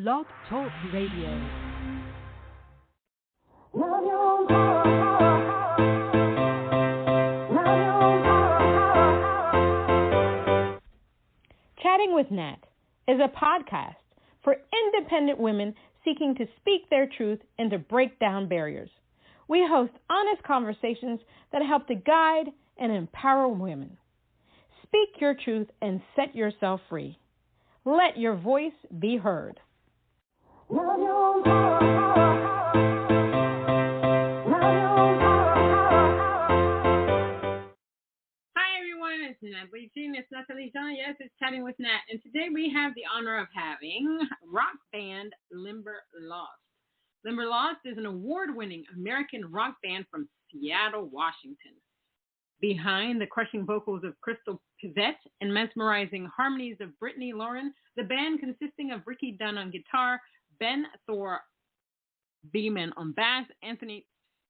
Blog Talk Radio. Chatting with Nat is a podcast for independent women seeking to speak their truth and to break down barriers. We host honest conversations that help to guide and empower women. Speak your truth and set yourself free. Let your voice be heard. Hi, everyone. It's Natalie Jean. It's Natalie Jean. Yes, it's Chatting with Nat. And today we have the honor of having rock band Limberlost. Limberlost is an award-winning American rock band from Seattle, Washington. Behind the crushing vocals of Krystle Pyette and mesmerizing harmonies of Brittany Lauren, the band consisting of Ricky Dunn on guitar, Thor, Beman on bass, Anthony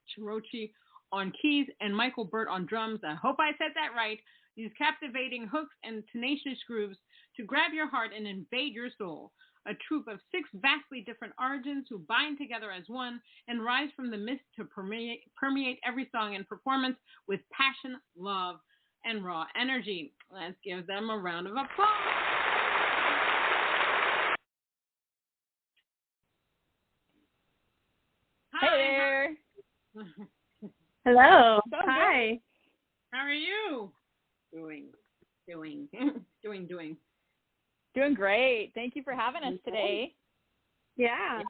Ciarochi on keys, and Michael Burt on drums. I hope I said that right. Use captivating hooks and tenacious grooves to grab your heart and invade your soul. A troupe of 6 vastly different origins who bind together as one and rise from the mist to permeate every song and performance with passion, love, and raw energy. Let's give them a round of applause. Hi. Hey there. Hello. So hi. Good. How are you? Doing great. Thank you for having us today. Yeah.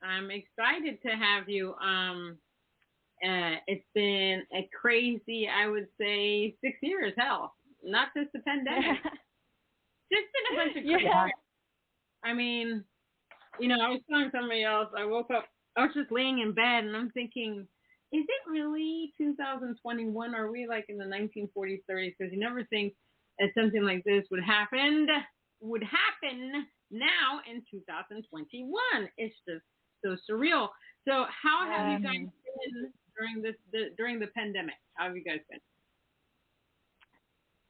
I'm excited to have you. It's been a crazy, I would say, 6 years. Hell, not just the pandemic. Just been a bunch of crazy. Yeah. I mean, I was telling somebody else, I woke up, I was just laying in bed, and I'm thinking, is it really 2021? Are we like in the 1940s, 30s? Because you never think that something like this would happen now in 2021. It's just so surreal. So how have you guys been during the pandemic? How have you guys been?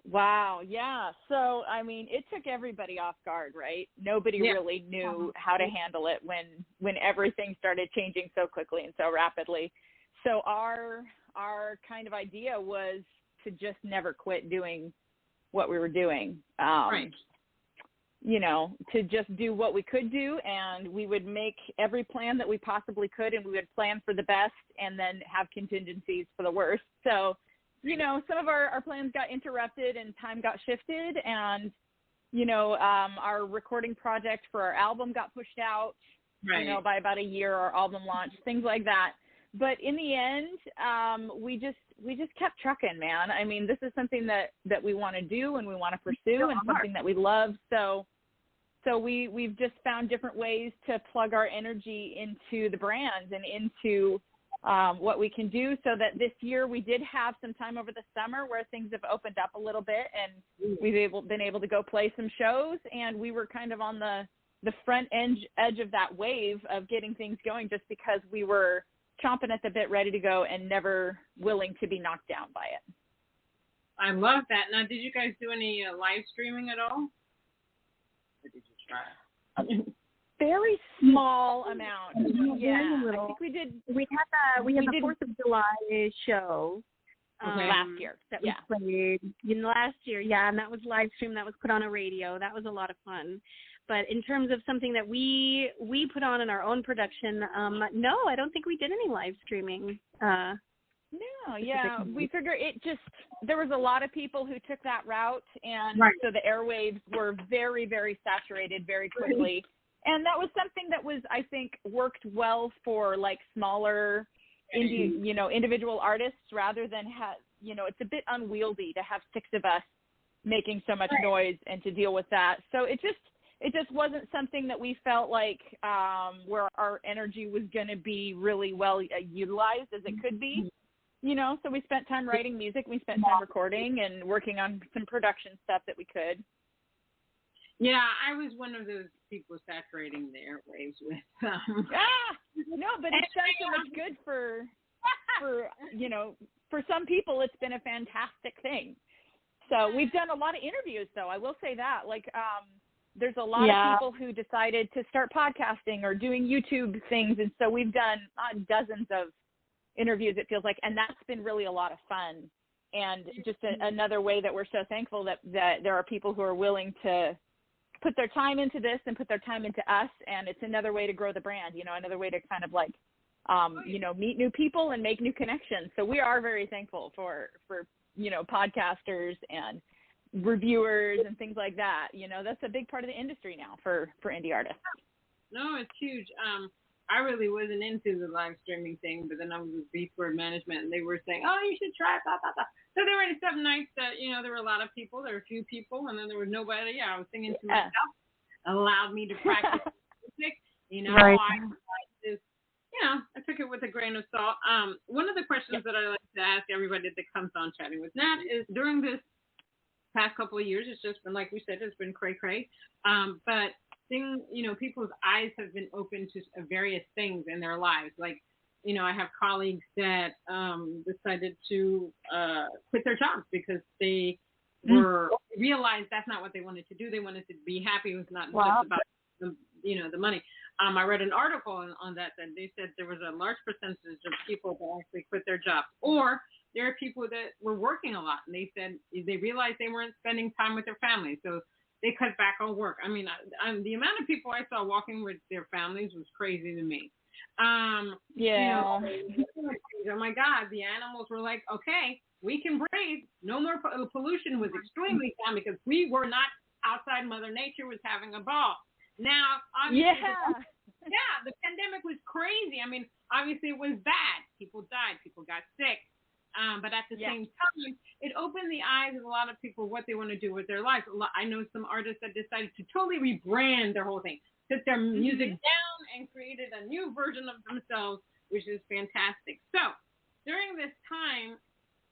Wow. Yeah. So, I mean, it took everybody off guard, right? Nobody really knew how to handle it when everything started changing so quickly and so rapidly. So our kind of idea was to just never quit doing what we were doing. Right. To just do what we could do, and we would make every plan that we possibly could, and we would plan for the best and then have contingencies for the worst. So, some of our plans got interrupted and time got shifted, and, our recording project for our album got pushed out, by about a year, our album launch, things like that. But in the end, we just kept trucking, man. I mean, this is something that we want to do and we want to pursue, and something that we love. So we've just found different ways to plug our energy into the brands and into what we can do, so that this year we did have some time over the summer where things have opened up a little bit, and we've been able to go play some shows, and we were kind of on the front edge of that wave of getting things going, just because we were chomping at the bit, ready to go, and never willing to be knocked down by it. I love that. Now, did you guys do any live streaming at all? Or did you try? Very small amount. Very little. I think we did. We had the 4th of July show last year. That we played last year. Yeah, and that was live stream. That was put on a radio. That was a lot of fun. But in terms of something that we put on in our own production, no, I don't think we did any live streaming. No, yeah. We figure there was a lot of people who took that route, and so the airwaves were very, very saturated very quickly. And that was something that was, I think, worked well for like smaller, individual artists, rather than it's a bit unwieldy to have 6 of us making so much noise and to deal with that. So it just wasn't something that we felt like where our energy was going to be really well utilized as it could be, so we spent time writing music. We spent time recording and working on some production stuff that we could. Yeah, I was one of those people saturating the airwaves with. No, but it's done so much good for some people. It's been a fantastic thing. So we've done a lot of interviews, though. I will say that, there's a lot of people who decided to start podcasting or doing YouTube things. And so we've done dozens of interviews, it feels like, and that's been really a lot of fun. And just another way that we're so thankful that there are people who are willing to put their time into this and put their time into us. And it's another way to grow the brand, you know, another way to kind of like, you know, meet new people and make new connections. So we are very thankful for, you know, podcasters and reviewers and things like that. You know, that's a big part of the industry now for indie artists. No, it's huge. I really wasn't into the live streaming thing, but then I was with Beachword Management, and they were saying, oh, you should try it, blah, blah, blah. So there were some nights that, you know, there were a lot of people, there were a few people, and then there was nobody. I was singing to myself, allowed me to practice music. You know, I just, you know, I took it with a grain of salt. One of the questions that I like to ask everybody that comes on Chatting with Nat is, during this past couple of years, it's just been, like we said, it's been cray-cray, but things, you know, people's eyes have been open to various things in their lives. Like, you know, I have colleagues that decided to quit their jobs because they realized that's not what they wanted to do. They wanted to be happy. It was not just about the, you know, the money. I read an article on that they said there was a large percentage of people that actually quit their jobs, or there are people that were working a lot, and they said they realized they weren't spending time with their families, so they cut back on work. I mean, the amount of people I saw walking with their families was crazy to me. You know, oh my God, the animals were like, okay, we can breathe. No more pollution was extremely down because we were not outside. Mother Nature was having a ball. Now, obviously, the pandemic was crazy. I mean, obviously it was bad. People died. People got sick. But at the same time, it opened the eyes of a lot of people what they want to do with their lives. I know some artists that decided to totally rebrand their whole thing, took their music down and created a new version of themselves, which is fantastic. So during this time,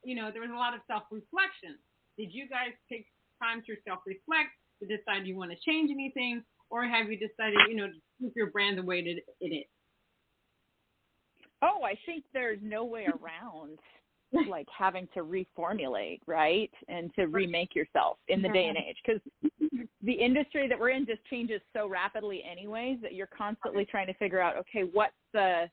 you know, there was a lot of self-reflection. Did you guys take time to self-reflect, to decide you want to change anything, or have you decided, you know, to keep your brand the way that it is? Oh, I think there's no way around like having to reformulate, right? And to remake yourself in the day and age, because the industry that we're in just changes so rapidly anyways that you're constantly trying to figure out, okay, what's the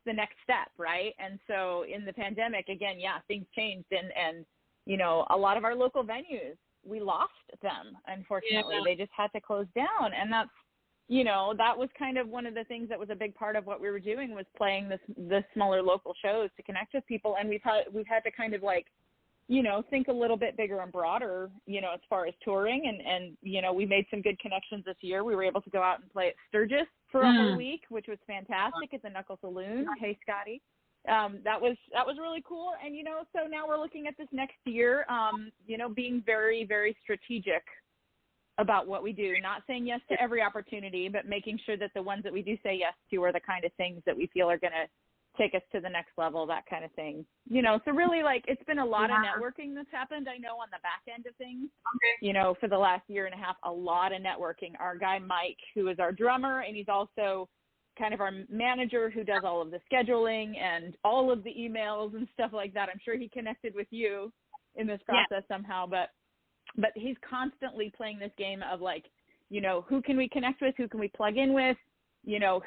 next step, right? And so in the pandemic, again, things changed, and you know, a lot of our local venues, we lost them, unfortunately. They just had to close down, and that's, you know, that was kind of one of the things that was a big part of what we were doing, was playing the smaller local shows to connect with people. And we've had to kind of like, you know, think a little bit bigger and broader, you know, as far as touring. And you know, we made some good connections this year. We were able to go out and play at Sturgis for a whole week, which was fantastic, at the Knuckle Saloon. Hey, Scotty. That was really cool. And, you know, so now we're looking at this next year, you know, being very, very strategic about what we do, not saying yes to every opportunity, but making sure that the ones that we do say yes to are the kind of things that we feel are going to take us to the next level, that kind of thing. You know, so really, like, it's been a lot of networking that's happened, I know, on the back end of things. You know, for the last year and a half, a lot of networking. Our guy Mike, who is our drummer, and he's also kind of our manager who does all of the scheduling and all of the emails and stuff like that. I'm sure he connected with you in this process somehow, but he's constantly playing this game of, like, you know, who can we connect with? Who can we plug in with? You know,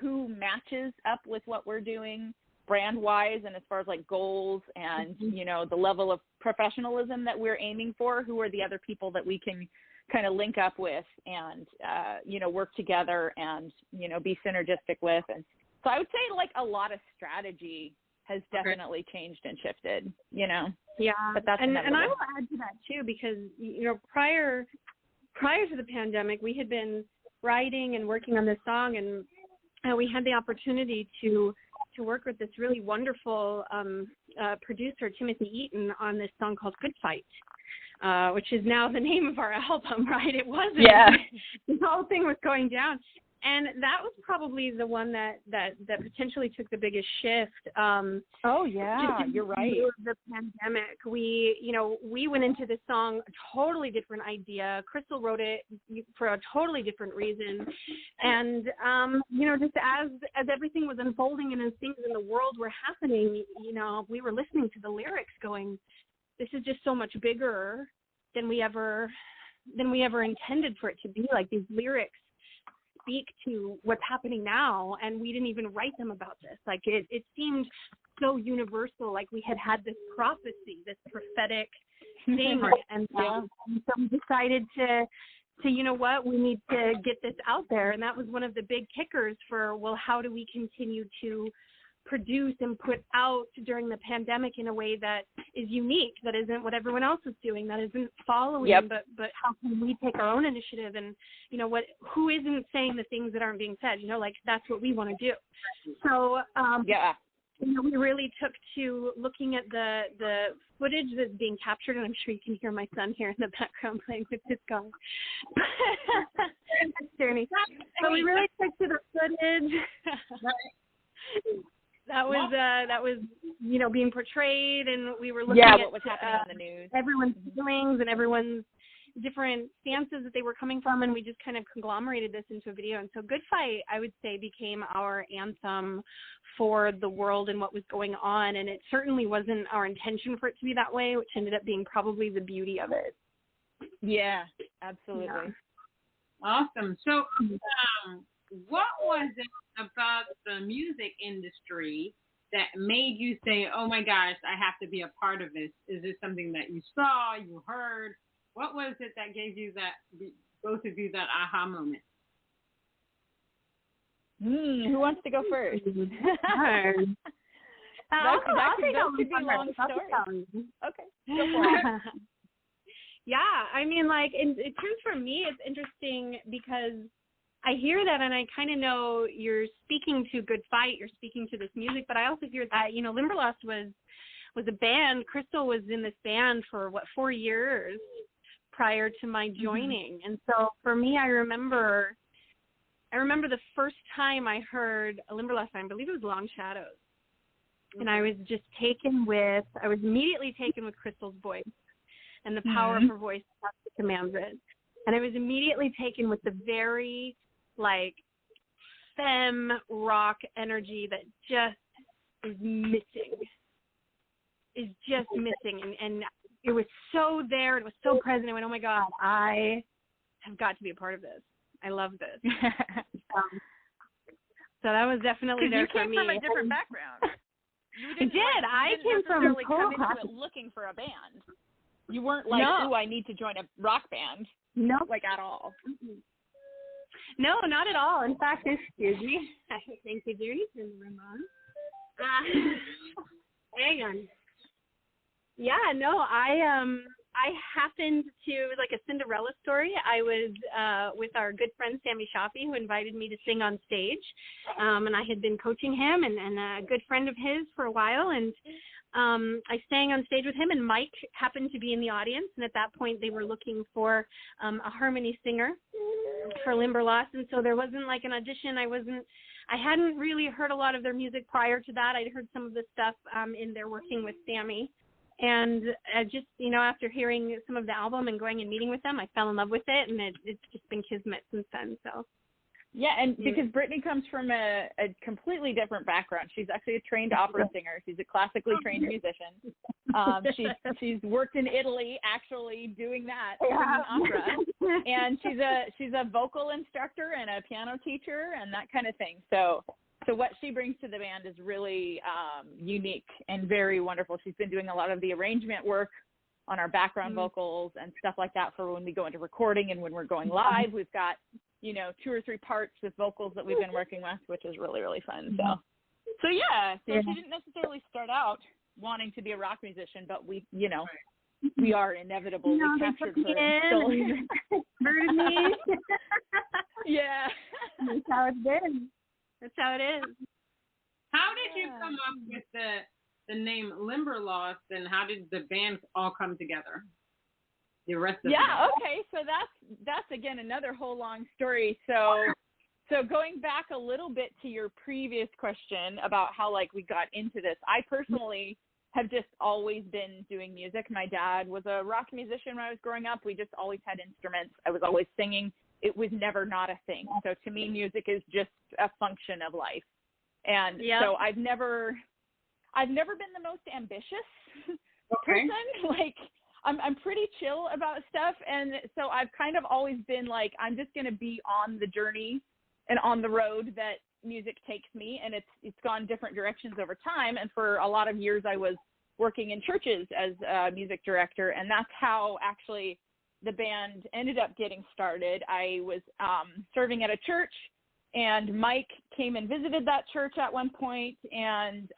who matches up with what we're doing brand-wise and as far as, like, goals and, you know, the level of professionalism that we're aiming for? Who are the other people that we can kind of link up with and, you know, work together and, you know, be synergistic with? And so I would say, like, a lot of strategy has definitely changed and shifted, you know? Yeah. But that's and I will add to that too, because, you know, prior to the pandemic, we had been writing and working on this song, and we had the opportunity to work with this really wonderful producer, Timothy Eaton, on this song called Good Fight, which is now the name of our album, right? It wasn't. Yeah. The whole thing was going down. And that was probably the one that potentially took the biggest shift. You're right. The pandemic, we went into this song a totally different idea. Krystle wrote it for a totally different reason, and you know, just as everything was unfolding and as things in the world were happening, you know, we were listening to the lyrics, going, "This is just so much bigger than we ever than we ever intended for it to be. Like, these lyrics speak to what's happening now, and we didn't even write them about this. Like, it seemed so universal, like we had this prophecy, this prophetic thing, and so we decided to you know what, we need to get this out there. And that was one of the big kickers for, well, how do we continue to produce and put out during the pandemic in a way that is unique, that isn't what everyone else is doing, that isn't following, but how can we take our own initiative, and, you know, who isn't saying the things that aren't being said, you know, like, that's what we want to do. So, you know, we really took to looking at the footage that's being captured, and I'm sure you can hear my son here in the background playing with his gun. So we really took to the footage. That was, you know, being portrayed, and we were looking at what was happening on the news, everyone's feelings and everyone's different stances that they were coming from, and we just kind of conglomerated this into a video. And so Good Fight, I would say, became our anthem for the world and what was going on, and it certainly wasn't our intention for it to be that way, which ended up being probably the beauty of it. Yeah, absolutely. Yeah. Awesome. So what was it about the music industry that made you say, oh my gosh, I have to be a part of this? Is this something that you saw, you heard? What was it that gave you both of you, that aha moment? Who wants to go first? I'll be long story. Okay, go for it. Yeah, I mean, like, in terms for me, it's interesting because I hear that, and I kind of know you're speaking to Good Fight, you're speaking to this music, but I also hear that, you know, Limberlost was a band. Krystle was in this band for 4 years prior to my joining. And so for me, I remember the first time I heard a Limberlost song, I believe it was Long Shadows. And I was just immediately taken with Krystle's voice and the power of her voice that commands it. And I was immediately taken with the very, like, femme rock energy that just is missing. And it was so there. It was so present. I went, oh, my God, I have got to be a part of this. I love this. So that was definitely there for me. You came from a different background. I came from come into it looking for a band. You weren't like, oh, I need to join a rock band. No, like at all. No, not at all. In fact, excuse me. Thank you, Judy. Turn the room on. Hang on. Yeah, no, I happened to, it was like a Cinderella story. I was with our good friend Sammy Shafi, who invited me to sing on stage. And I had been coaching him and a good friend of his for a while. And I sang on stage with him, and Mike happened to be in the audience. And at that point, they were looking for a harmony singer for Limberlost. And so there wasn't like an audition. I hadn't really heard a lot of their music prior to that. I'd heard some of the stuff in there working with Sammy. And just, you know, after hearing some of the album and going and meeting with them, I fell in love with it, and it's just been kismet since then. So, yeah, and because Brittany comes from a completely different background. She's actually a trained opera singer. She's a classically trained musician. She's worked in Italy, actually doing that, singing opera, and she's a vocal instructor and a piano teacher and that kind of thing. So what she brings to the band is really unique and very wonderful. She's been doing a lot of the arrangement work on our background vocals and stuff like that for when we go into recording and when we're going live. We've got, 2 or 3 parts with vocals that we've been working with, which is really, really fun. So she didn't necessarily start out wanting to be a rock musician, but we are inevitable. We captured her. Brittany. Yeah. That's how it's been. That's how it is. How did you come up with the name Limberlost, and how did the band all come together? The rest of okay. So that's again another whole long story. So going back a little bit to your previous question about how we got into this, I personally have just always been doing music. My dad was a rock musician when I was growing up. We just always had instruments. I was always singing. It was never not a thing. So to me, music is just a function of life. And so I've never been the most ambitious person. I'm pretty chill about stuff. And so I've kind of always been like, I'm just going to be on the journey and on the road that music takes me. And it's gone different directions over time. And for a lot of years, I was working in churches as a music director. And that's how actually the band ended up getting started. I was serving at a church, and Mike came and visited that church at one point and,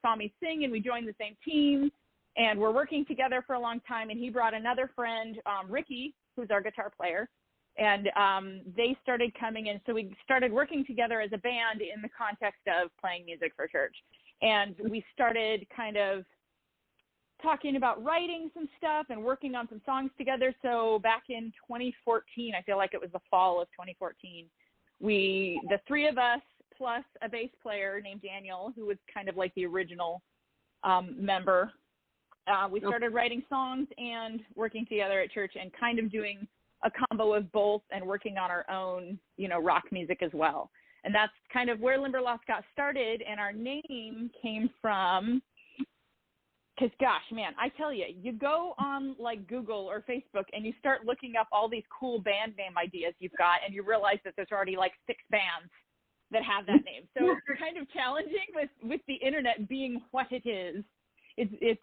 saw me sing, and we joined the same team. And we're working together for a long time. And he brought another friend, Ricky, who's our guitar player. And they started coming in. So we started working together as a band in the context of playing music for church. And we started kind of talking about writing some stuff and working on some songs together. So back in 2014, I feel like it was the fall of 2014, the three of us plus a bass player named Daniel, who was kind of like the original member, we started writing songs and working together at church and kind of doing a combo of both and working on our own, rock music as well. And that's kind of where Limberlost got started. And our name came from, because gosh, man, I tell you, you go on like Google or Facebook and you start looking up all these cool band name ideas you've got, and you realize that there's already like 6 bands that have that name. So it's kind of challenging with the internet being what it is. It's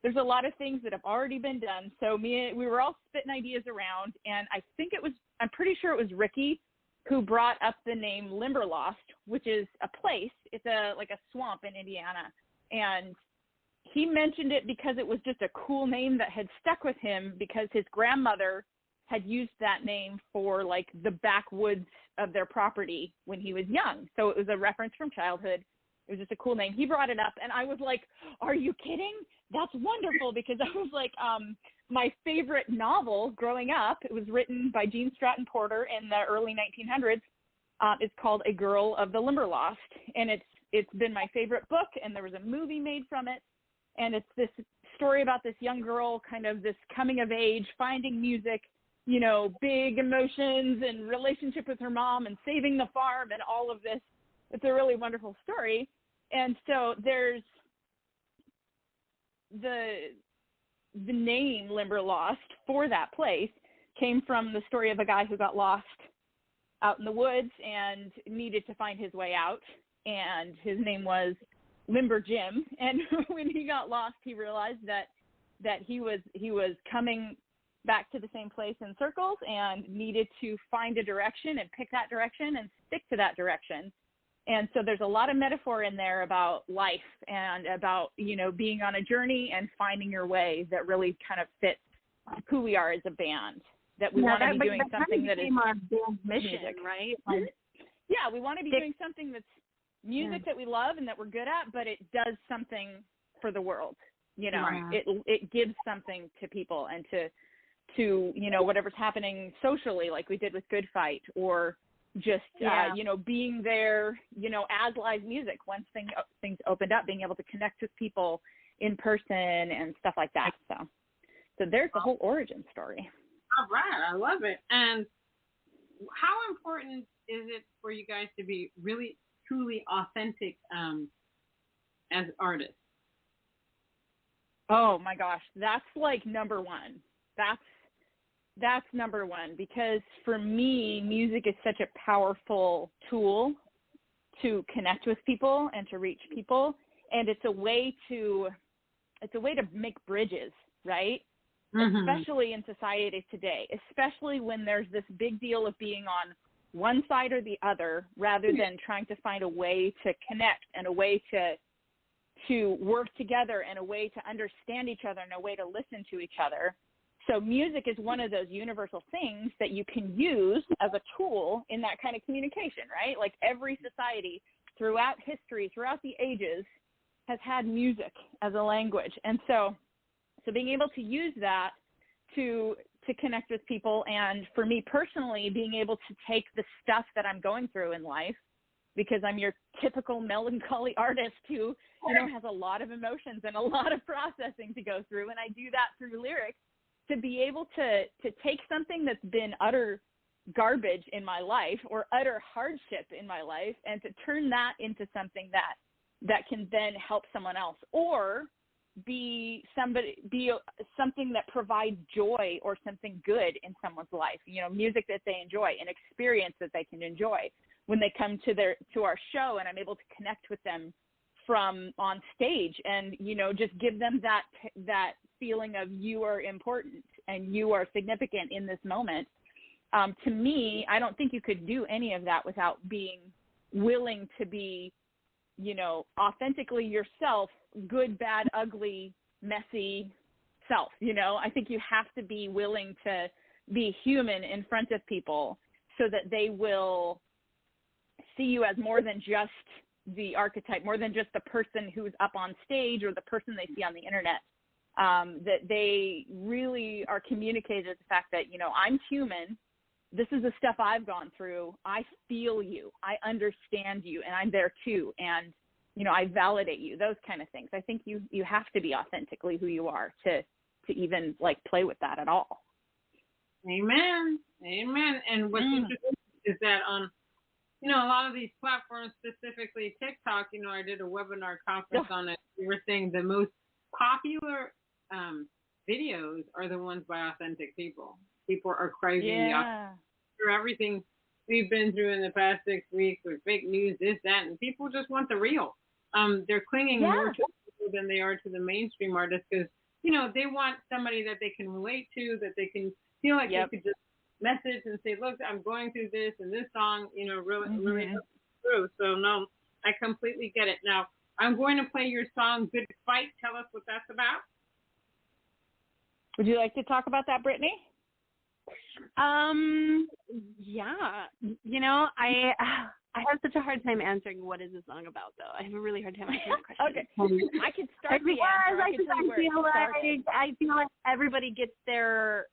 there's a lot of things that have already been done. So we were all spitting ideas around, and I'm pretty sure it was Ricky who brought up the name Limberlost, which is a place. It's like a swamp in Indiana. And he mentioned it because it was just a cool name that had stuck with him because his grandmother had used that name for like the backwoods of their property when he was young. So it was a reference from childhood. It was just a cool name. He brought it up, and I was like, are you kidding? That's wonderful, because I was like, my favorite novel growing up, it was written by Gene Stratton Porter in the early 1900s. It's called A Girl of the Limberlost, and it's been my favorite book, and there was a movie made from it, and it's this story about this young girl, kind of this coming of age, finding music, big emotions and relationship with her mom and saving the farm and all of this. It's a really wonderful story. And so there's the name Limberlost for that place came from the story of a guy who got lost out in the woods and needed to find his way out. And his name was Limber Jim. And when he got lost, he realized that he was coming back to the same place in circles and needed to find a direction and pick that direction and stick to that direction. And so there's a lot of metaphor in there about life and about, being on a journey and finding your way that really kind of fits who we are as a band, that we want to be doing something that is our band mission, music. Right? Yeah, we want to be doing something that's music that we love and that we're good at, but it does something for the world. It gives something to people and to whatever's happening socially, like we did with Good Fight, or just, being there, as live music, once things opened up, being able to connect with people in person and stuff like that. So there's the whole origin story. All right. I love it. And how important is it for you guys to be really, truly authentic as artists? Oh my gosh. That's like number one. That's number one, because for me, music is such a powerful tool to connect with people and to reach people. And it's a way to make bridges, right? Mm-hmm. Especially in society today, especially when there's this big deal of being on one side or the other, rather than trying to find a way to connect and a way to work together and a way to understand each other and a way to listen to each other. So music is one of those universal things that you can use as a tool in that kind of communication, right? Like every society throughout history, throughout the ages, has had music as a language. And so being able to use that to connect with people, and for me personally, being able to take the stuff that I'm going through in life, because I'm your typical melancholy artist who, has a lot of emotions and a lot of processing to go through, and I do that through lyrics. To be able to take something that's been utter garbage in my life or utter hardship in my life and to turn that into something that can then help someone else, or be something that provides joy or something good in someone's life, music that they enjoy, an experience that they can enjoy when they come to our show, and I'm able to connect with them from on stage and, just give them that feeling of you are important and you are significant in this moment. To me, I don't think you could do any of that without being willing to be, authentically yourself, good, bad, ugly, messy self. I think you have to be willing to be human in front of people so that they will see you as more than just the archetype, more than just the person who's up on stage or the person they see on the internet, that they really are communicated the fact that, I'm human. This is the stuff I've gone through. I feel you. I understand you, and I'm there too. And, I validate you, those kind of things. I think you have to be authentically who you are to even play with that at all. Amen. Amen. And what's interesting is that on, a lot of these platforms, specifically TikTok, I did a webinar conference on it. We were saying the most popular videos are the ones by authentic people. People are craving for everything we've been through in the past 6 weeks with fake news, this, that, and people just want the real. They're clinging more to people than they are to the mainstream artists because, they want somebody that they can relate to, that they can feel like they could just message and say, look, I'm going through this, and this song, really through. So, no, I completely get it. Now, I'm going to play your song, Good Fight. Tell us what that's about. Would you like to talk about that, Brittany? Yeah. I have such a hard time answering what is the song about, though. I have a really hard time answering that question. Okay. I could start the answer. I feel like everybody gets their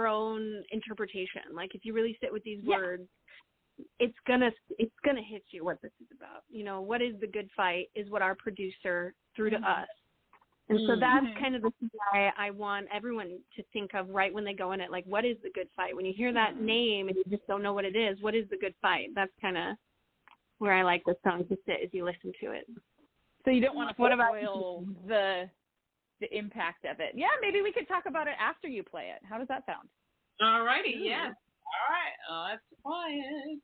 own interpretation. Like, if you really sit with these words, it's gonna hit you what this is about. What is the good fight is what our producer threw to us. And so that's kind of the thing I want everyone to think of right when they go in it. Like, what is the good fight? When you hear that name and you just don't know what it is, what is the good fight? That's kind of where I like the song to sit as you listen to it. So you don't want to spoil the impact of it. Yeah, maybe we could talk about it after you play it. How does that sound? All righty, yes. All right, let's play it.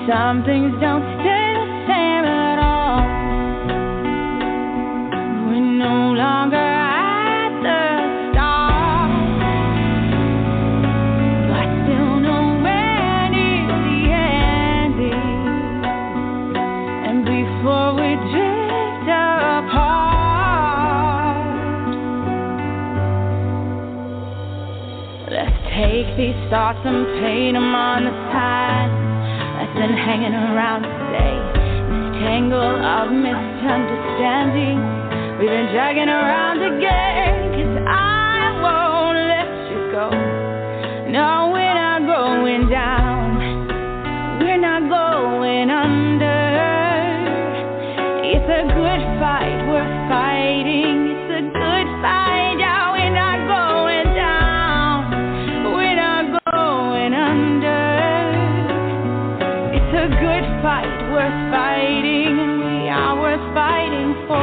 Some things don't stay the same at all. We're no longer at the start, but still know when is the ending. And before we drift apart, let's take these thoughts and paint them on the side. Been hanging around today, this tangle of misunderstanding. We've been dragging around again, 'cause I won't let you go. No, we're not going down, we're not going under. It's a good fight we're fighting, it's a good fight. Yeah, we're not going down, we're not going under. It's a good fight worth fighting, and we are worth fighting for.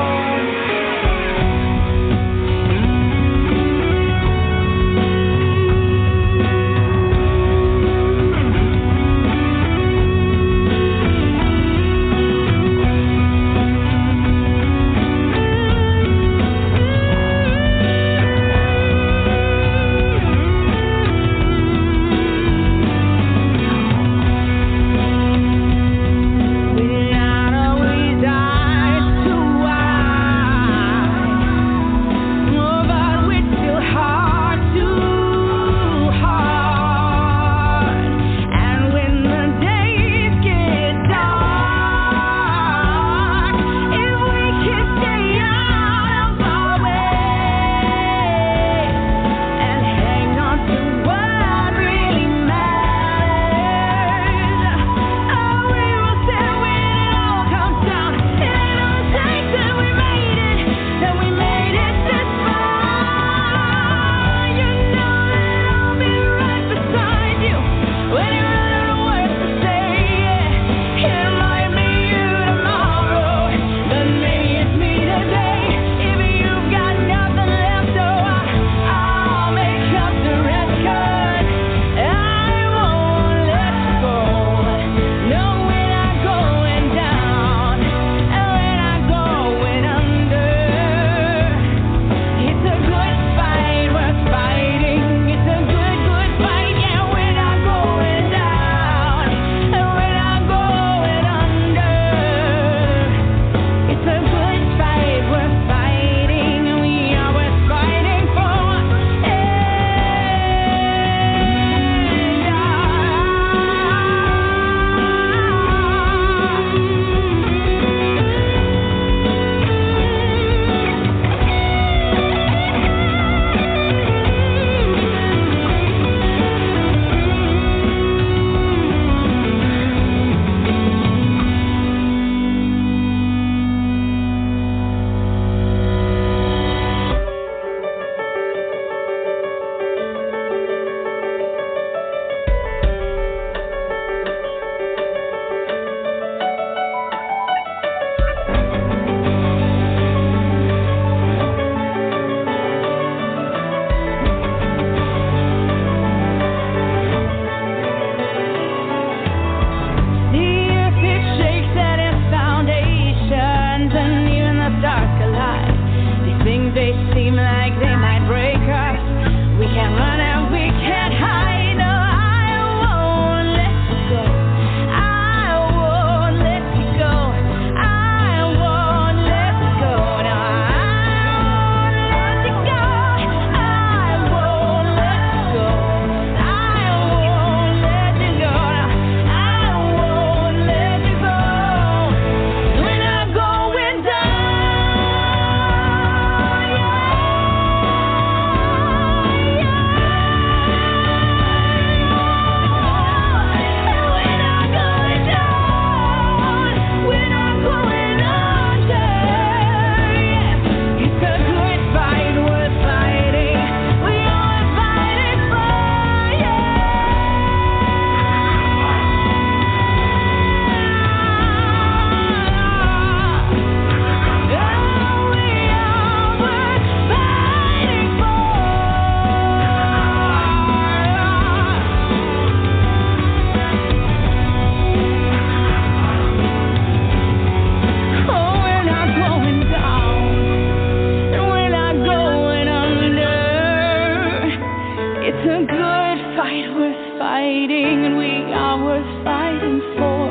good fight worth fighting, and we are worth fighting for.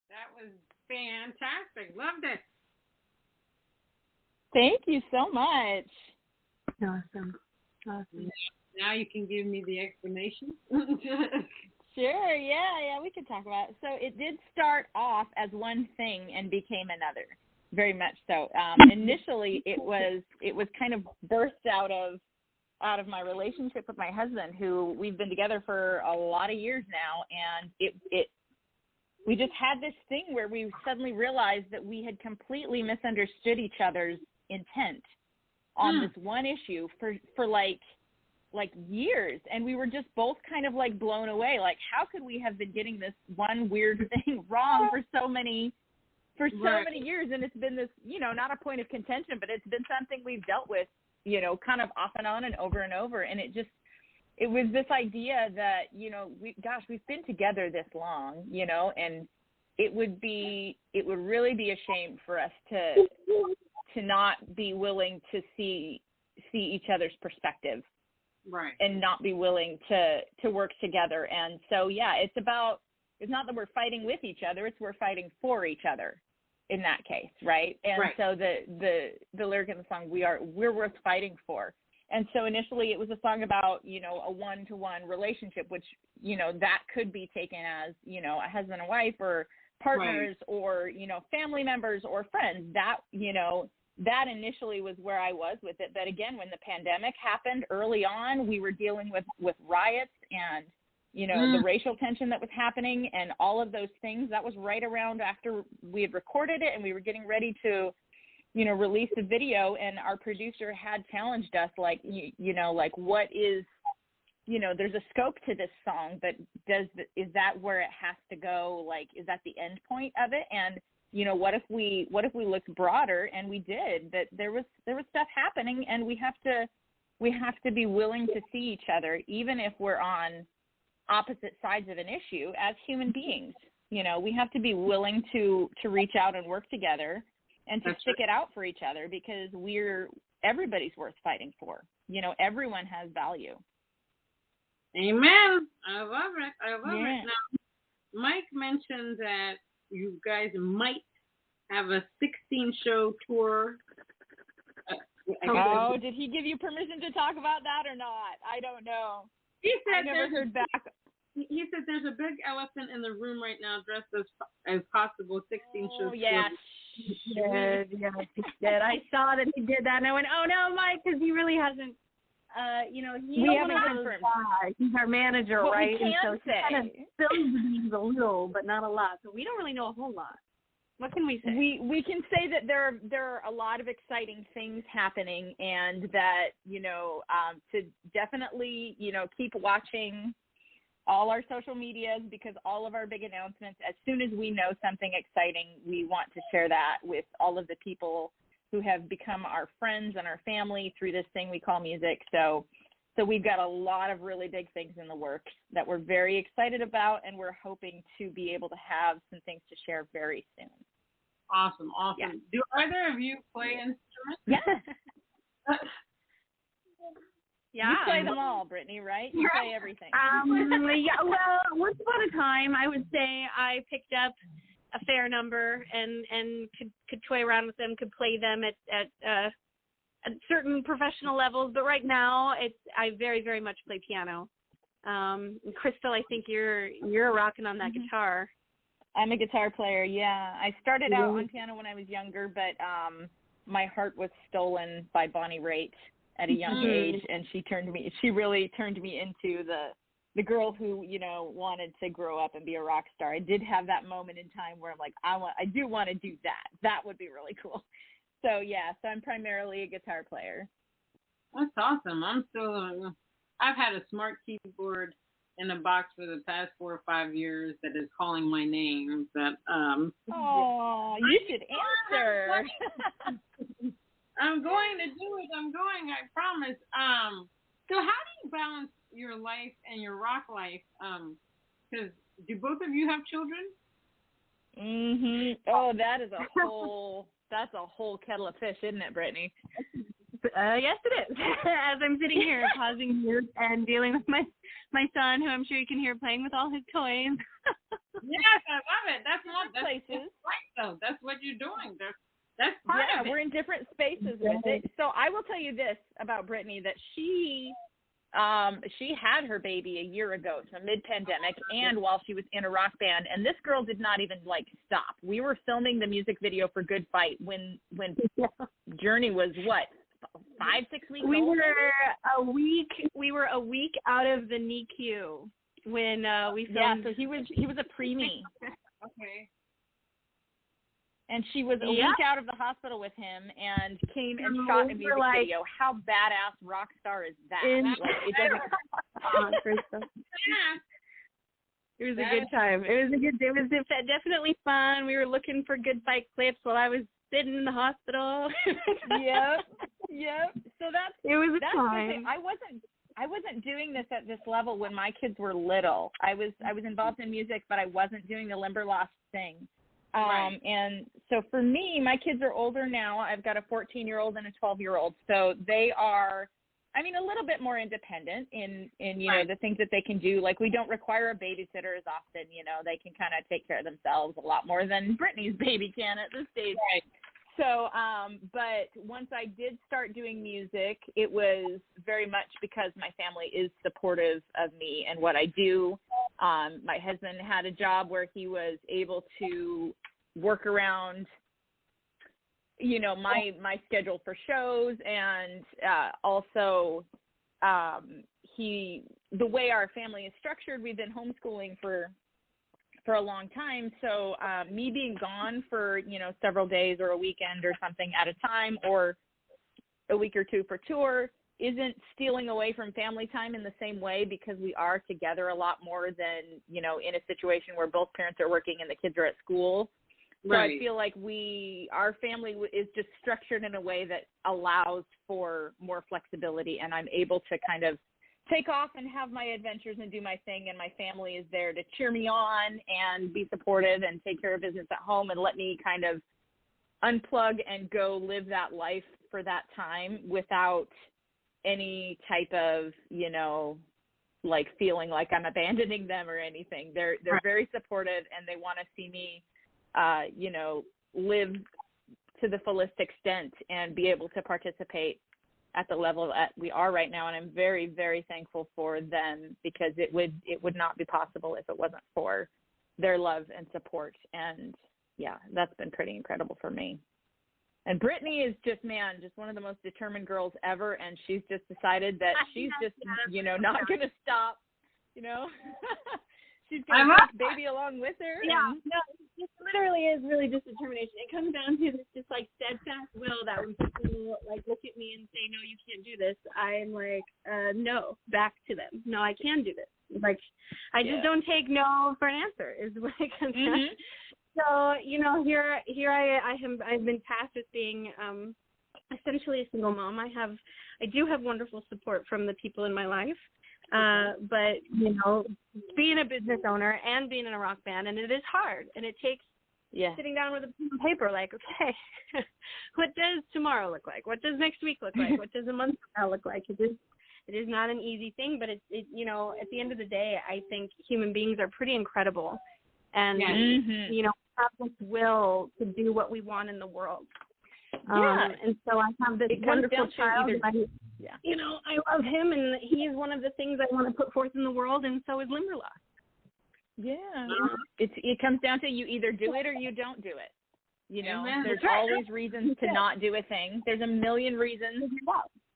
That was fantastic. Loved it. Thank you so much. Awesome. Now you can give me the explanation. Sure, yeah, we could talk about it. So it did start off as one thing and became another, very much so. Initially, it was kind of birthed out of my relationship with my husband, who we've been together for a lot of years now, and we just had this thing where we suddenly realized that we had completely misunderstood each other's intent on this one issue for like years, and we were just both kind of like blown away. Like, how could we have been getting this one weird thing wrong for so many years? And it's been this, not a point of contention, but it's been something we've dealt with, kind of off and on and over and over. And it was this idea that, we've been together this long, and it would really be a shame for us to not be willing to see each other's perspective. Right. And not be willing to work together. And so, it's not that we're fighting with each other, it's we're fighting for each other in that case, right? And so the lyric in the song, we're worth fighting for. And so initially it was a song about, a one-to-one relationship, which, that could be taken as, a husband and wife or partners or, family members or friends. That initially was where I was with it. But again, when the pandemic happened early on, we were dealing with riots and, the racial tension that was happening and all of those things. That was right around after we had recorded it and we were getting ready to, release the video, and our producer had challenged us, like, what is, there's a scope to this song, but is that where it has to go? Like, is that the end point of it? And, what if we looked broader? And we did. That there was stuff happening, and we have to be willing to see each other, even if we're on opposite sides of an issue as human beings. We have to be willing to reach out and work together and to stick it out for each other, because everybody's worth fighting for. Everyone has value. Amen. I love it. Now, Mike mentioned that you guys might have a 16-show tour. Did he give you permission to talk about that or not? I don't know. He said I never heard back. He said there's a big elephant in the room right now dressed as possible 16 shows. Yes. He did. I saw that he did that, and I went, "Oh no, Mike," because he really hasn't. We haven't confirmed. He's our manager, what right? We can and so say. he kind of spills the beans a little, but not a lot. So we don't really know a whole lot. What can we say? We can say that there are a lot of exciting things happening, and that to definitely keep watching all our social medias, because all of our big announcements, as soon as we know something exciting, we want to share that with all of the people who have become our friends and our family through this thing we call music. So we've got a lot of really big things in the works that we're very excited about, and we're hoping to be able to have some things to share very soon. Awesome. Yeah. Do either of you play instruments? Yeah. Yeah, you play them all, Brittany, right? You play everything. Well, once upon a time, I would say I picked up a fair number and could toy around with them, could play them at certain professional levels. But right now, I very, very much play piano. Krystle, I think you're rocking on that guitar. I'm a guitar player. Yeah, I started out on piano when I was younger, but my heart was stolen by Bonnie Raitt at a young age, and she really turned me into the girl who, wanted to grow up and be a rock star. I did have that moment in time where I'm like, I do want to do that. That would be really cool. So I'm primarily a guitar player. That's awesome. I've had a smart keyboard in a box for the past 4 or 5 years that is calling my name. But oh, you should answer. I'm going to do it. I promise. So how do you balance your life and your rock life? Because do both of you have children? Mhm. Oh, that's a whole kettle of fish, isn't it, Brittany? Yes, it is. As I'm sitting here pausing here and dealing with my son, who I'm sure you can hear playing with all his toys. Yes, I love it. That's places. Right, though. That's what you're doing. That's part of it. We're in different spaces with it. So I will tell you this about Brittany, that she had her baby a year ago, so mid-pandemic, and while she was in a rock band, and this girl did not even stop. We were filming the music video for Good Fight when Journey was what, 5-6 weeks old? We were a week out of the NICU when we filmed. Yeah, so he was a preemie. Okay. And she was a week out of the hospital with him and came and shot a music video. How badass rock star is that? It was a good time. It was definitely fun. We were looking for Good Fight clips while I was sitting in the hospital. Yep. So it was a time. I wasn't doing this at this level when my kids were little. I was involved in music, but I wasn't doing the Limberlost thing. Right. And so for me, my kids are older now. I've got a 14-year-old and a 12-year-old. So they are, a little bit more independent in right. the things that they can do. Like, we don't require a babysitter as often. They can kind of take care of themselves a lot more than Brittany's baby can at this stage. Right. So, but once I did start doing music, it was very much because my family is supportive of me and what I do. My husband had a job where he was able to work around, my schedule for shows, and also the way our family is structured, we've been homeschooling for a long time. So me being gone for, several days or a weekend or something at a time, or a week or two for tour, isn't stealing away from family time in the same way, because we are together a lot more than, in a situation where both parents are working and the kids are at school. So right. I feel like our family is just structured in a way that allows for more flexibility, and I'm able to kind of take off and have my adventures and do my thing, and my family is there to cheer me on and be supportive and take care of business at home and let me kind of unplug and go live that life for that time without any type of, feeling like I'm abandoning them or anything. They're right. very supportive, and they want to see me, live to the fullest extent and be able to participate at the level that we are right now. And I'm very, very thankful for them, because it would not be possible if it wasn't for their love and support. And yeah, that's been pretty incredible for me. And Brittany is just one of the most determined girls ever. And she's just decided that she's just, not going to stop, She's going to take baby along with her. Yeah, no, it literally is really just determination. It comes down to this just steadfast will that when people look at me and say, no, you can't do this, I'm no, back to them. No, I can do this. I just don't take no for an answer is what it comes down to. So, here I've been tasked with being essentially a single mom. I do have wonderful support from the people in my life. But, being a business owner and being in a rock band, and it is hard, and it takes sitting down with a pen and paper, okay, what does tomorrow look like? What does next week look like? What does a month from now look like? It is not an easy thing, but at the end of the day, I think human beings are pretty incredible, and, have this will to do what we want in the world. And so I have this wonderful child. I love him, and he is one of the things I want to put forth in the world, and so is Limberlost. Yeah. It comes down to you either do it or you don't do it. There's always reasons to not do a thing. There's a million reasons.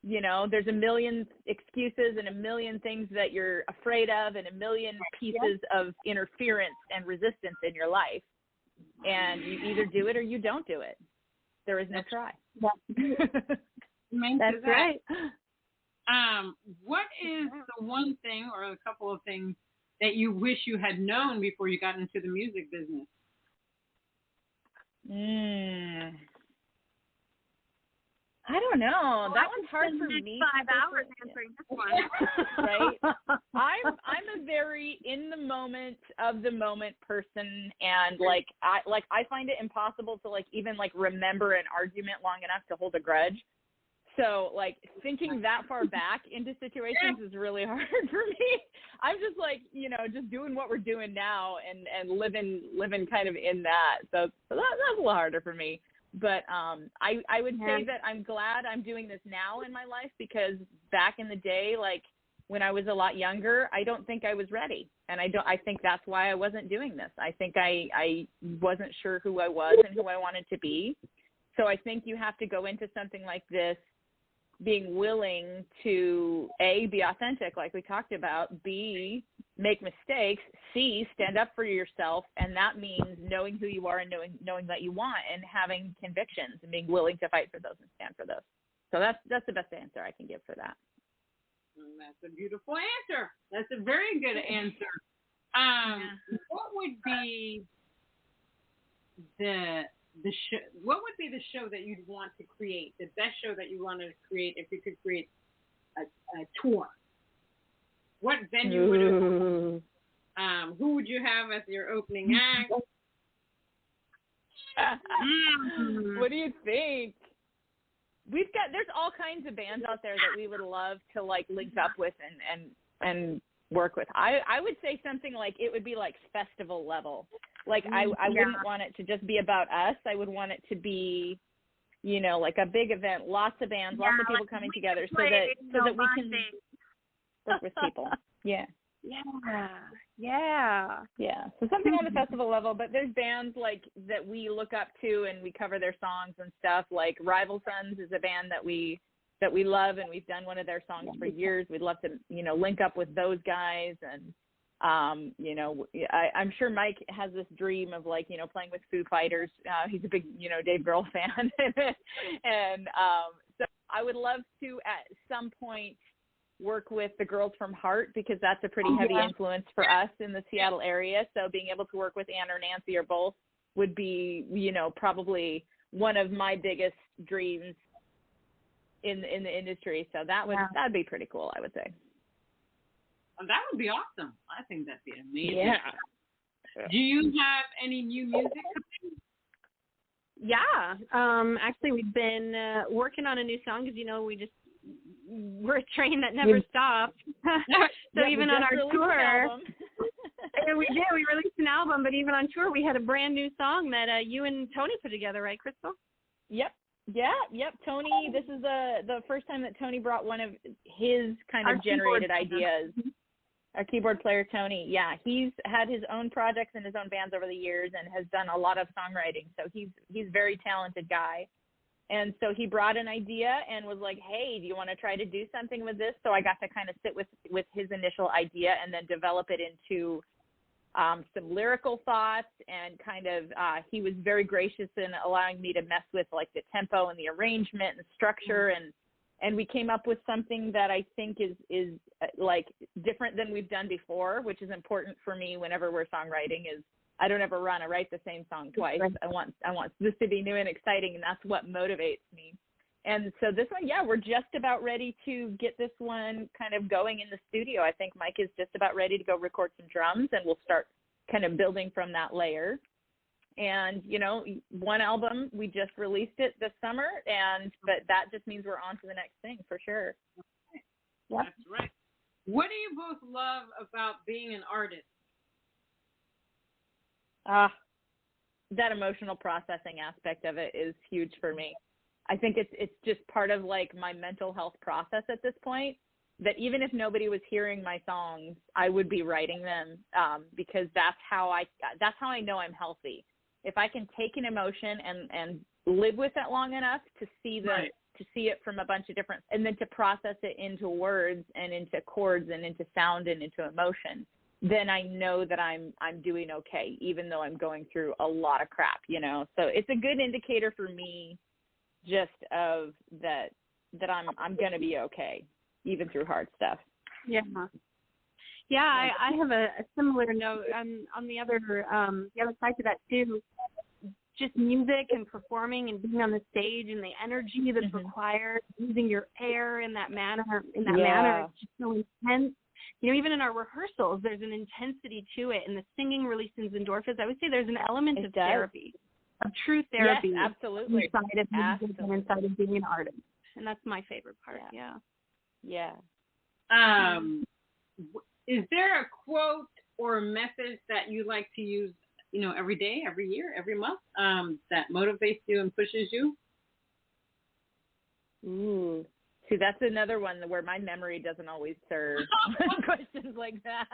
There's a million excuses and a million things that you're afraid of, and a million pieces of interference and resistance in your life. And you either do it or you don't do it. There is no try. That's right. What is the one thing or a couple of things that you wish you had known before you got into the music business? I don't know. That one's hard for me. 5 hours answering this one. Right? I'm a very in the moment of the moment person, and like I find it impossible to like even like remember an argument long enough to hold a grudge. So like thinking that far back into situations is really hard for me. I'm just like, you know, just doing what we're doing now and living kind of in that. So that's a little harder for me. But I would say that I'm glad I'm doing this now in my life, because back in the day, like when I was a lot younger, I don't think I was ready. And I think that's why I wasn't doing this. I think I wasn't sure who I was and who I wanted to be. So I think you have to go into something like this being willing to, A, be authentic, like we talked about, B, make mistakes, C, stand up for yourself, and that means knowing who you are and knowing that you want, and having convictions and being willing to fight for those and stand for those. So that's the best answer I can give for that. That's a beautiful answer. That's a very good answer. What would be what would be the show that you'd want to create, the best show that you wanted to create if you could create a tour? What venue would it be? Who would you have as your opening act? What do you think? There's all kinds of bands out there that we would love to like link up with and work with. I would say something like it would be like festival level. Like I wouldn't want it to just be about us. I would want it to be, you know, like a big event, lots of bands, lots of people coming together so that we can work with people. Yeah. So something on the festival level, but there's bands like that we look up to and we cover their songs and stuff. Like Rival Sons is a band that we love, and we've done one of their songs for years. We'd love to, you know, link up with those guys. And you know, I'm sure Mike has this dream of like, you know, playing with Foo Fighters. He's a big, you know, Dave Grohl fan. And so I would love to at some point work with the Girls from Heart, because that's a pretty heavy influence for us in the Seattle area. So being able to work with Ann or Nancy or both would be, you know, probably one of my biggest dreams in the industry. So that'd be pretty cool, I would say. That would be awesome. I think that'd be amazing. Yeah. Do you have any new music? Yeah. Actually, we've been working on a new song, because, you know, we're a train that never stops. So even on our tour, we released an album, but even on tour, we had a brand new song that you and Tony put together, right, Krystle? Yep. Tony, this is the first time that Tony brought one of his kind of generated ideas. Our keyboard player, Tony. Yeah, he's had his own projects and his own bands over the years and has done a lot of songwriting. So he's a very talented guy. And so he brought an idea and was like, hey, do you want to try to do something with this? So I got to kind of sit with his initial idea and then develop it into some lyrical thoughts, and kind of he was very gracious in allowing me to mess with like the tempo and the arrangement and structure, and we came up with something that I think is like different than we've done before, which is important for me whenever we're songwriting. Is I don't ever write the same song twice. I want this to be new and exciting, and that's what motivates me. And so this one, we're just about ready to get this one kind of going in the studio. I think Mike is just about ready to go record some drums, and we'll start kind of building from that layer. And, you know, one album, we just released it this summer, but that just means we're on to the next thing for sure. That's right. What do you both love about being an artist? That emotional processing aspect of it is huge for me. I think it's just part of like my mental health process at this point, that even if nobody was hearing my songs, I would be writing them, because that's how I know I'm healthy. If I can take an emotion and live with it long enough to see to see it from a bunch of different, and then to process it into words and into chords and into sound and into emotion, then I know that I'm doing okay, even though I'm going through a lot of crap, you know. So it's a good indicator for me, just of that I'm going to be okay, even through hard stuff. Yeah, Yeah, I have a similar note on the other side to that too. Just music and performing and being on the stage and the energy that's required, using your air in that manner, it's just so intense. You know, even in our rehearsals, there's an intensity to it, and the singing releases endorphins. I would say there's an element of therapy, of true therapy. Yes, absolutely. Inside of music and inside of being an artist. And that's my favorite part, Yeah. Is there a quote or a message that you like to use, you know, every day, every year, every month, that motivates you and pushes you? Ooh. See, that's another one where my memory doesn't always serve questions like that.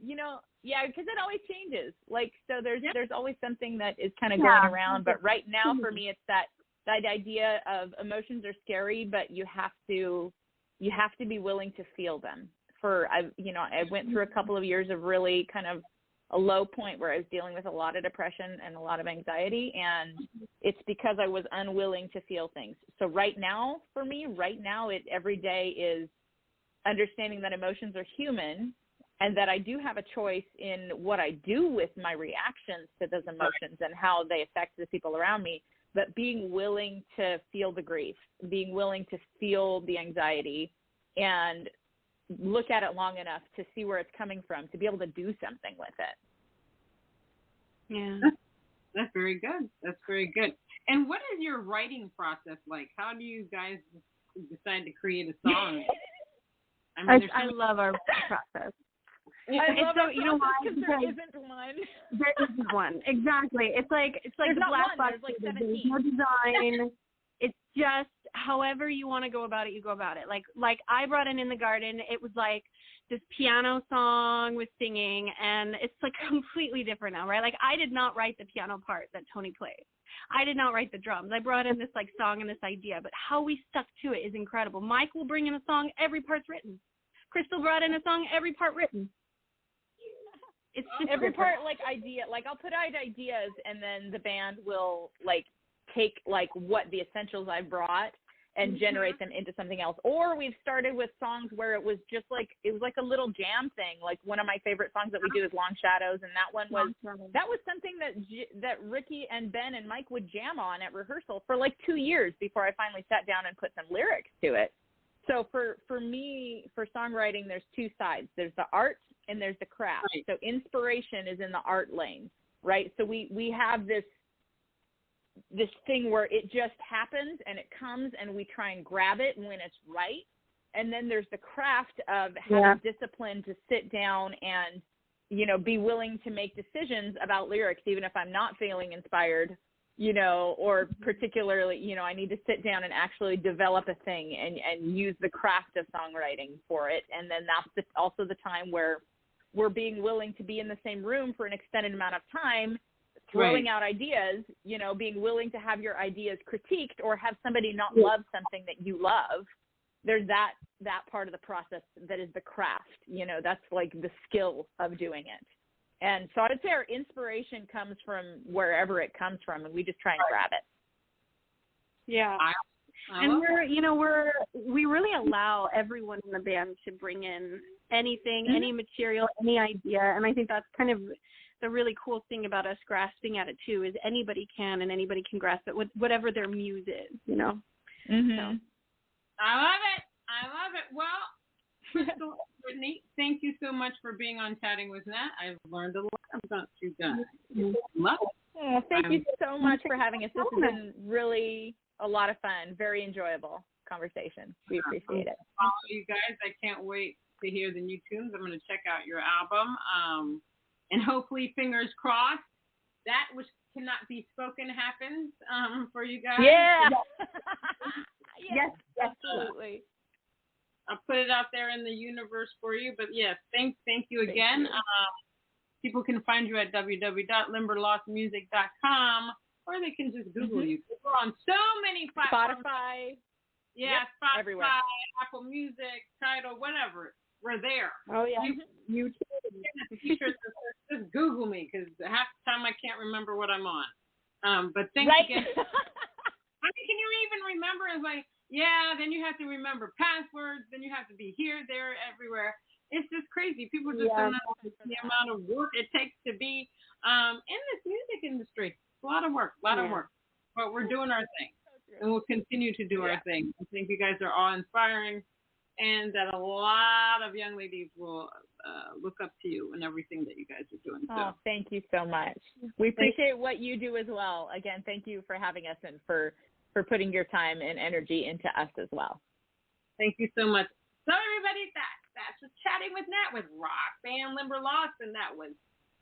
You know, because it always changes. Like, so there's always something that is kind of going around. But right now, for me, it's that idea of emotions are scary, but you have to be willing to feel them. I went through a couple of years of really kind of a low point where I was dealing with a lot of depression and a lot of anxiety, and it's because I was unwilling to feel things. So right now, for me, every day is understanding that emotions are human and that I do have a choice in what I do with my reactions to those emotions and how they affect the people around me, but being willing to feel the grief, being willing to feel the anxiety and look at it long enough to see where it's coming from, to be able to do something with it. Yeah. That's very good. That's very good. And what is your writing process like? How do you guys decide to create a song? I love our process. I love it. You know why? Because there isn't one. There isn't one. Exactly. It's like there's the not black one. box. There's like 17. There's no design. It's just however you want to go about it, you go about it. Like I brought in the Garden, it was like this piano song with singing, and it's like completely different now, right? Like I did not write the piano part that Tony plays. I did not write the drums. I brought in this like song and this idea, but how we stuck to it is incredible. Mike will bring in a song, every part's written. Krystle brought in a song, every part written. It's just every different. part like idea. Like I'll put out ideas, and then the band will like take like what the essentials I brought and generate them into something else. Or we've started with songs where it was just like, it was like a little jam thing. Like one of my favorite songs that we do is Long Shadows. And that one was, that was something that Ricky and Ben and Mike would jam on at rehearsal for like 2 years before I finally sat down and put some lyrics to it. So for me, for songwriting, there's two sides. There's the art and there's the craft. Right. So inspiration is in the art lane, right? So we have this thing where it just happens and it comes and we try and grab it when it's right. And then there's the craft of having discipline to sit down and, you know, be willing to make decisions about lyrics, even if I'm not feeling inspired, you know, or particularly, you know, I need to sit down and actually develop a thing and use the craft of songwriting for it. And then that's also the time where we're being willing to be in the same room for an extended amount of time, throwing out ideas, you know, being willing to have your ideas critiqued or have somebody not love something that you love. There's that part of the process that is the craft, you know, that's like the skill of doing it. And so I'd say our inspiration comes from wherever it comes from, and we just try and grab it. Yeah. And we really allow everyone in the band to bring in anything, any material, any idea. And I think that's kind of the really cool thing about us grasping at it too, is anybody can, and anybody can grasp it with whatever their muse is, you know? Mm-hmm. So. I love it. Well, Krystle, Brittany, thank you so much for being on Chatting with Nat. I've learned a lot about you guys. Love it. Oh, thank you so much for having us. This has been really a lot of fun, very enjoyable conversation. We appreciate it. You guys, I can't wait to hear the new tunes. I'm going to check out your album. And hopefully, fingers crossed, that which cannot be spoken happens for you guys. Yeah. Yes, absolutely. I'll put it out there in the universe for you. But yes, thank you again. People can find you at www.limberlostmusic.com, or they can just Google you. We're on so many platforms. Spotify. Yeah, Spotify, everywhere. Apple Music, Tidal, whatever. We're there. Oh, yeah. YouTube. Just Google me, because half the time I can't remember what I'm on. But thanks again. I mean, can you even remember? It's like, Yeah, then you have to remember passwords. Then you have to be here, there, everywhere. It's just crazy. People just don't know the amount of work it takes to be in this music industry. It's a lot of work, But we're doing our thing. And we'll continue to do our thing. I think you guys are all inspiring, and that a lot of young ladies will look up to you and everything that you guys are doing. So. Oh, thank you so much. We appreciate what you do as well. Again, thank you for having us and for putting your time and energy into us as well. Thank you so much. So everybody, that's just Chatting with Nat with rock band Limberlost, and that was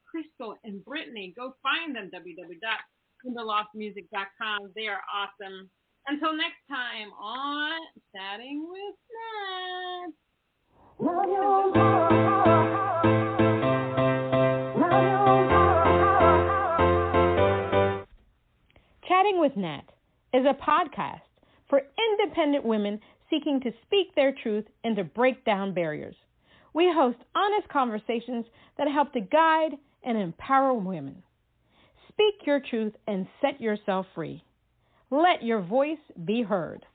Krystle and Brittany. Go find them, www.limberlostmusic.com. They are awesome. Until next time on Chatting with Nat. Chatting with Nat is a podcast for independent women seeking to speak their truth and to break down barriers. We host honest conversations that help to guide and empower women. Speak your truth and set yourself free. Let your voice be heard.